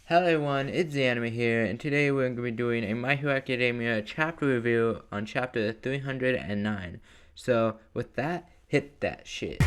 Hello everyone, it's the Anime here, and today we're going to be doing a My Hero Academia chapter review on chapter 309. So, with that, hit that shit.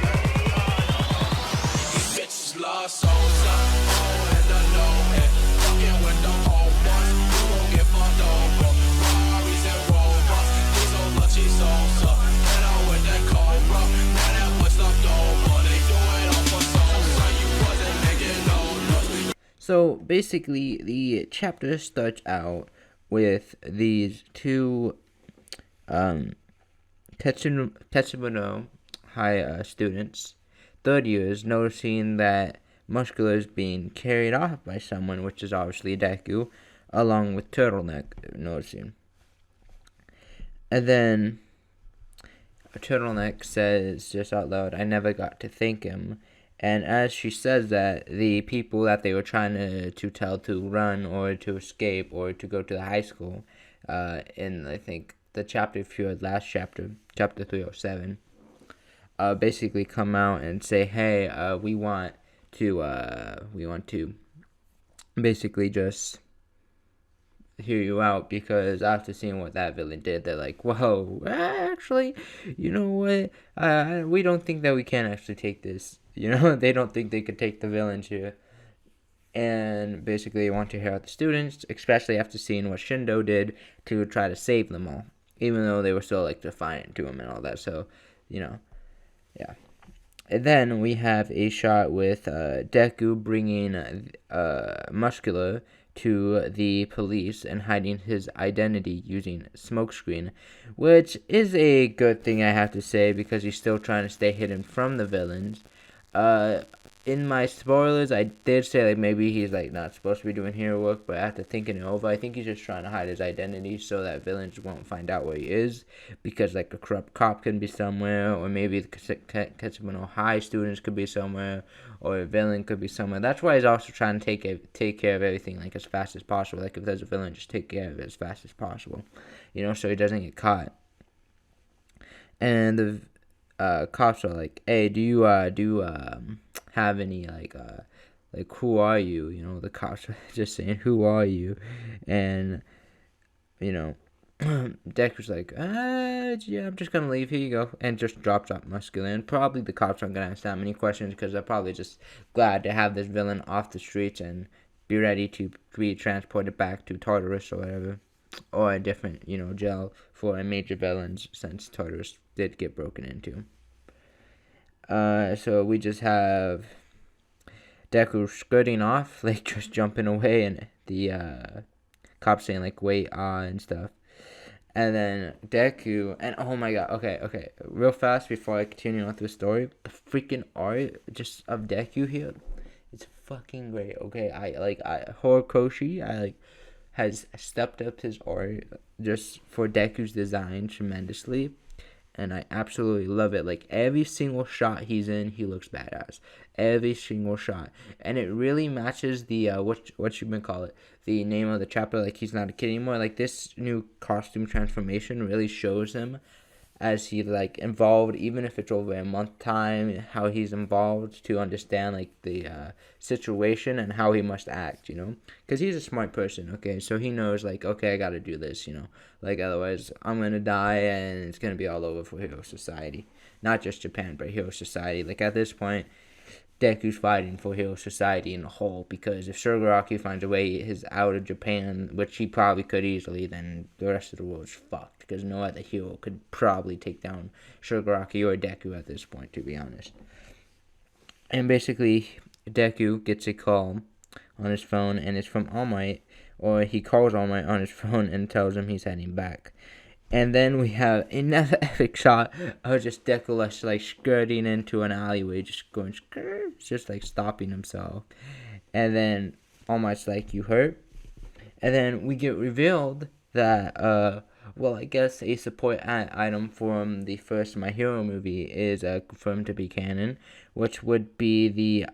So basically, the chapter starts out with these two Tetsumono High students, third years, noticing that Muscular is being carried off by someone, which is obviously Deku, along with Turtleneck noticing. And then Turtleneck says just out loud, "I never got to thank him." And as she says that, the people that they were trying to tell to run or to escape or to go to the high school, in I think the chapter if you had last chapter 307, basically come out and say, "Hey, we want to basically just hear you out," because after seeing what that villain did, they're like, "Whoa, actually, you know what? We don't think that we can actually take this." They don't think they could take the villains here. And basically, they want to hear out the students, especially after seeing what Shindo did to try to save them all, even though they were still like defiant to him and all that. So, yeah. And then we have a shot with Deku bringing Muscular to the police and hiding his identity using smokescreen, which is a good thing, I have to say, because he's still trying to stay hidden from the villains. In my spoilers, I did say like maybe he's like not supposed to be doing hero work, but after thinking it over, I think he's just trying to hide his identity so that villains won't find out where he is, because like a corrupt cop can be somewhere, or maybe the Ketsumono High students could be somewhere, or a villain could be somewhere. That's why he's also trying to take care of everything like as fast as possible. Like if there's a villain, just take care of it as fast as possible, so he doesn't get caught. And the cops are like, "Hey, do you have any like who are you?" The cops are just saying, "Who are you?" And Deku's like, yeah, I'm just gonna leave. Here you go," and just drops off Muscular. And probably the cops aren't gonna ask that many questions because they're probably just glad to have this villain off the streets and be ready to be transported back to Tartarus or whatever, or a different jail for a major villains, since Tartarus did get broken into. So we just have Deku skirting off, like just jumping away, and the cops saying like "wait, and stuff. And then Deku, and oh my god, okay, real fast before I continue on with the story, the freaking art just of Deku here, it's fucking great. Okay, Horikoshi, has stepped up his art just for Deku's design tremendously, and I absolutely love it. Like every single shot he's in, he looks badass. Every single shot, and it really matches the what you been call it, the name of the chapter. Like he's not a kid anymore. Like this new costume transformation really shows him as he like involved, even if it's over a month time, how he's involved to understand like the situation and how he must act, because he's a smart person. Okay, so he knows like, okay, I gotta do this, like otherwise I'm gonna die and it's gonna be all over for Hero Society, not just Japan but Hero Society. Like at this point, Deku's fighting for Hero Society in the whole, because if Shigaraki finds a way his out of Japan, which he probably could easily, then the rest of the world's fucked, because no other hero could probably take down Shigaraki or Deku at this point, to be honest. And basically, Deku gets a call on his phone, and it's from All Might, or he calls All Might on his phone and tells him he's heading back. And then we have another epic shot of just Deku like skirting into an alleyway, just going just like stopping himself. And then All Might's like, "You hurt?" And then we get revealed that I guess a support item from the first My Hero movie is confirmed to be canon, which would be the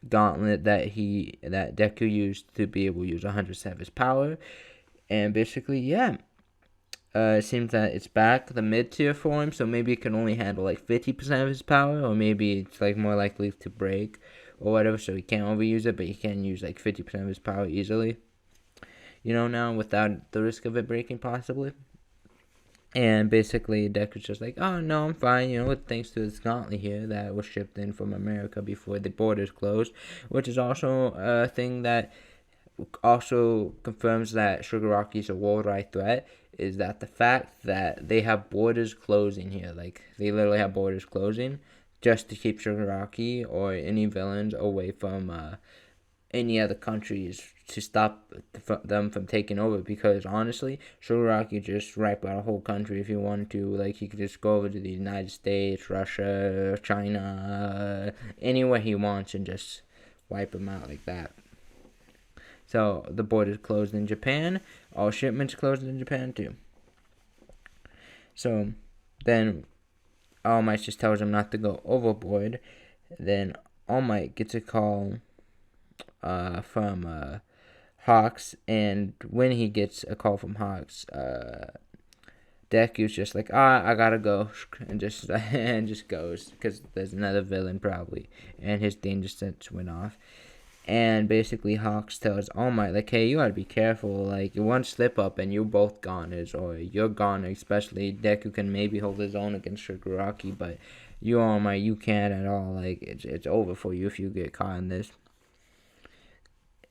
gauntlet that Deku used to be able to use 100% of his power. And basically, yeah. It seems that it's back, the mid-tier form, so maybe it can only handle like 50% of his power, or maybe it's like more likely to break, or whatever, so he can't overuse it, but he can use like 50% of his power easily, now without the risk of it breaking possibly. And basically, Deku's just like, oh no, I'm fine, thanks to this gauntlet here that was shipped in from America before the borders closed, which is also a thing that also confirms that Shigaraki is a worldwide threat, is that the fact that they have borders closing here, like they literally have borders closing just to keep Shigaraki or any villains away from any other countries, to stop them from taking over, because honestly, Shigaraki just wipe out a whole country if he wanted to. Like, he could just go over to the United States, Russia, China, anywhere he wants, and just wipe them out like that. So the borders closed in Japan. All shipments closed in Japan too. So then All Might just tells him not to go overboard. Then All Might gets a call from Hawks, and when he gets a call from Hawks, Deku's just like, I gotta go, and just goes, because there's another villain probably, and his danger sense went off. And basically Hawks tells All Might, like, hey, you gotta be careful, like, one slip up and you're both goners, or you're goner. Especially Deku can maybe hold his own against Shigaraki, but you, All Might, you can't at all. Like, it's over for you if you get caught in this.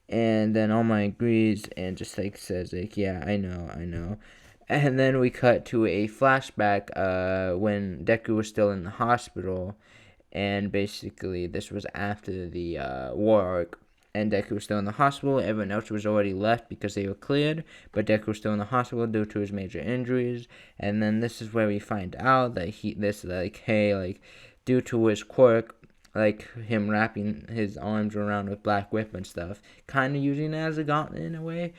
And then All Might agrees and just like says, like, yeah, I know. And then we cut to a flashback when Deku was still in the hospital, and basically this was after the war arc, and Deku was still in the hospital. Everyone else was already left because they were cleared, but Deku was still in the hospital due to his major injuries. And then this is where we find out that due to his quirk, like him wrapping his arms around with Black Whip and stuff, kind of using it as a gauntlet in a way,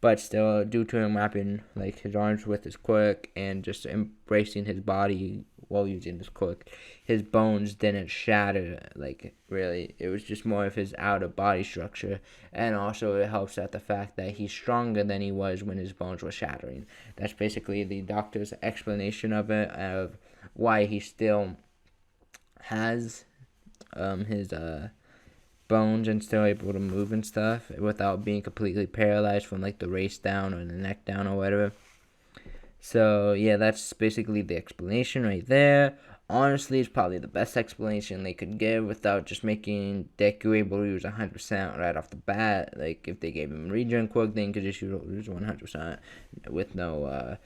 but still, due to him wrapping like his arms with his quirk and just embracing his body while using his quirk, his bones didn't shatter. Like, really, it was just more of his outer body structure. And also it helps at the fact that he's stronger than he was when his bones were shattering. That's basically the doctor's explanation of it, of why he still has his bones and still able to move and stuff without being completely paralyzed from like the waist down or the neck down or whatever. So yeah, that's basically the explanation right there. Honestly, it's probably the best explanation they could give without just making Deku able to use 100% right off the bat. Like, if they gave him regen quirk, then he could just use 100% with no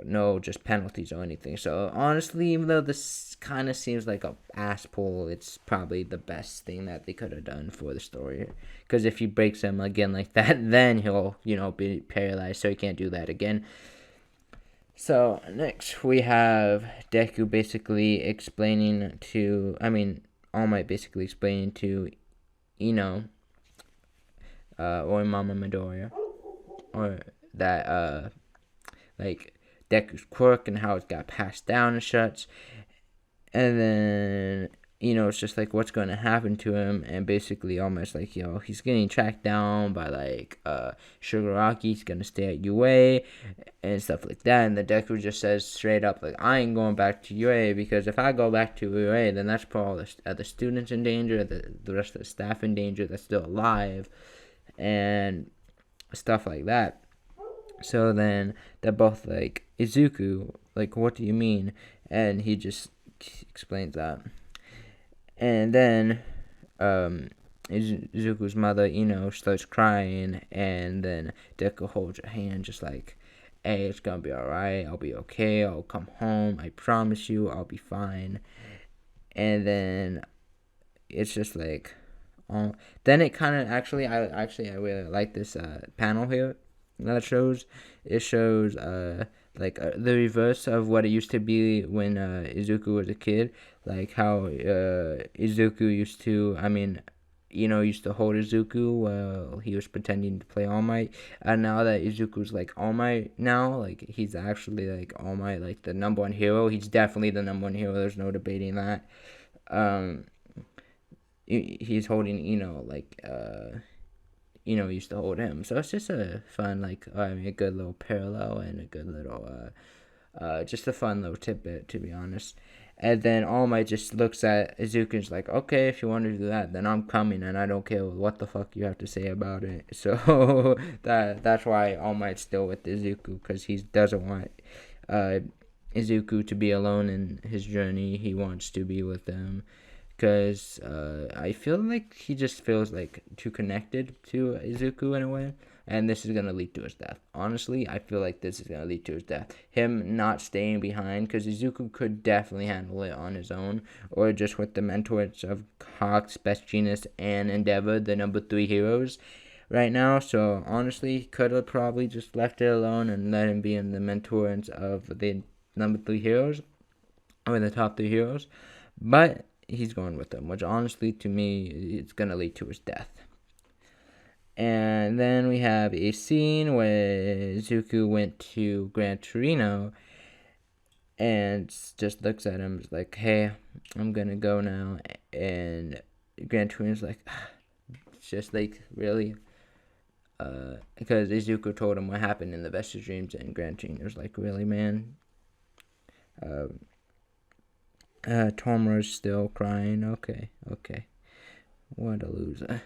no just penalties or anything. So honestly, even though this kind of seems like a ass pull, it's probably the best thing that they could have done for the story, because if he breaks him again like that, then he'll be paralyzed, so he can't do that again. So next we have Deku basically explaining to, All Might basically explaining to or Mama Midoriya, or that like Deku's quirk and how it got passed down and such. And then, it's just like what's going to happen to him. And basically almost like, he's getting tracked down by like Shigaraki. He's going to stay at UA and stuff like that. And the Deku just says straight up, like, I ain't going back to UA, because if I go back to UA, then that's put all the other students in danger, the rest of the staff in danger that's still alive, and stuff like that. So then they're both like, Izuku, like, what do you mean? And he just explains that. And then Izuku's mother, starts crying, and then Deku holds her hand just like, hey, it's gonna be alright, I'll be okay, I'll come home, I promise you, I'll be fine. And then it's just like, then it kind of I really like this panel here that shows the reverse of what it used to be when Izuku was a kid, like how Izuku used to hold Izuku while he was pretending to play All Might. And now that Izuku's like All Might now, like he's actually like All Might, like the number one hero. He's definitely the number one hero, there's no debating that. He's holding used to hold him. So it's just a fun, a good little parallel, and a good little, just a fun little tidbit, to be honest. And then All Might just looks at Izuku and's like, okay, if you want to do that, then I'm coming, and I don't care what the fuck you have to say about it. So that's why All Might's still with Izuku, because he doesn't want Izuku to be alone in his journey. He wants to be with them, because I feel like he just feels like too connected to Izuku in a way. And this is going to lead to his death. Honestly, I feel like this is going to lead to his death. Him not staying behind, because Izuku could definitely handle it on his own, or just with the mentors of Hawks, Best Genius, and Endeavor, the number 3 heroes right now. So honestly, he could have probably just left it alone and let him be in the mentors of the number 3 heroes, or the top 3 heroes. But he's going with them, which honestly, to me, it's going to lead to his death. And then we have a scene where Zuko went to Gran Torino and just looks at him like, hey, I'm gonna go now. And Gran Torino's like, it's just like, really? Because Izuku told him what happened in the Vestige Dreams, and Gran Torino's like, really, man? Tomura's still crying. Okay. What a loser.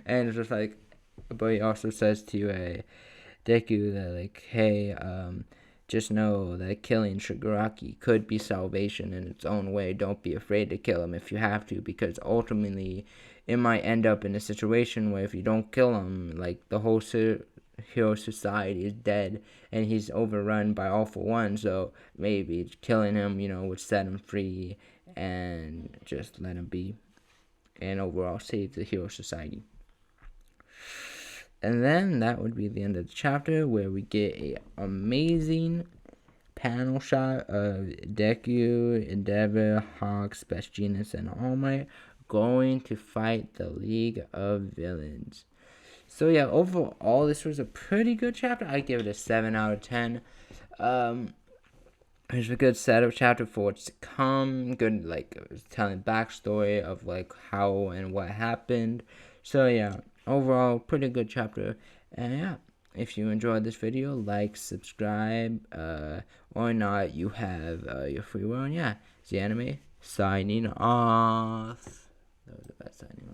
And it's just like, but he also says to Deku that, like, hey, just know that killing Shigaraki could be salvation in its own way. Don't be afraid to kill him if you have to, because ultimately it might end up in a situation where if you don't kill him, like, the whole hero society is dead and he's overrun by All For One. So maybe killing him, would set him free and just let him be, and overall save the hero society. And then that would be the end of the chapter, where we get a amazing panel shot of Deku, Endeavor, Hawks, Best Genius, and All Might going to fight the League of Villains. So yeah, overall this was a pretty good chapter. I give it a 7 out of 10. There's a good setup chapter for what's to come. Good, like, telling backstory of, like, how and what happened. So yeah, overall, pretty good chapter. And yeah, if you enjoyed this video, like, subscribe, or not, you have your free will. And yeah, it's the anime signing off. That was the best signing off.